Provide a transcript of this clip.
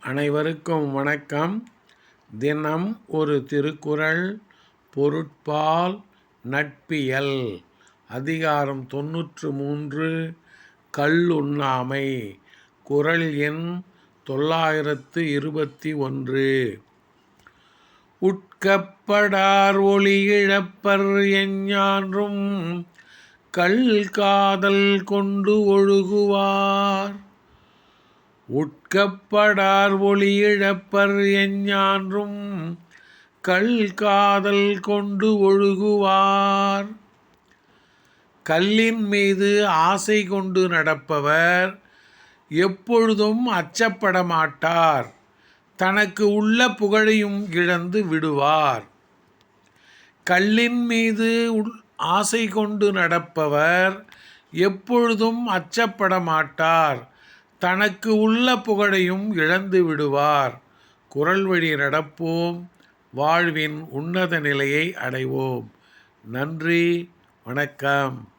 அனைவருக்கும் வணக்கம். தினம் ஒரு திருக்குறள். பொருட்பால் நட்பியல். அதிகாரம் 93 கள்ளுண்ணாமை. குறள் எண் 921. உட்கப்படார் ஒளி இழப்பர் எஞ்ஞான்றும் கள் காதல் கொண்டு ஒழுகுவார். உட்கப்படார் ஒளி இழப்பர் எஞ்ஞான்றும் கள் காதல் கொண்டு ஒழுகுவார். கல்லின் மீது ஆசை கொண்டு நடப்பவர் எப்பொழுதும் அச்சப்பட மாட்டார். தனக்கு உள்ள புகழையும் இழந்து விடுவார். கல்லின் மீது ஆசை கொண்டு நடப்பவர் எப்பொழுதும் அச்சப்பட மாட்டார். தனக்கு உள்ள புகழையும் இழந்து விடுவார். குறள் வழி நடப்போம், வாழ்வின் உன்னத நிலையை அடைவோம். நன்றி, வணக்கம்.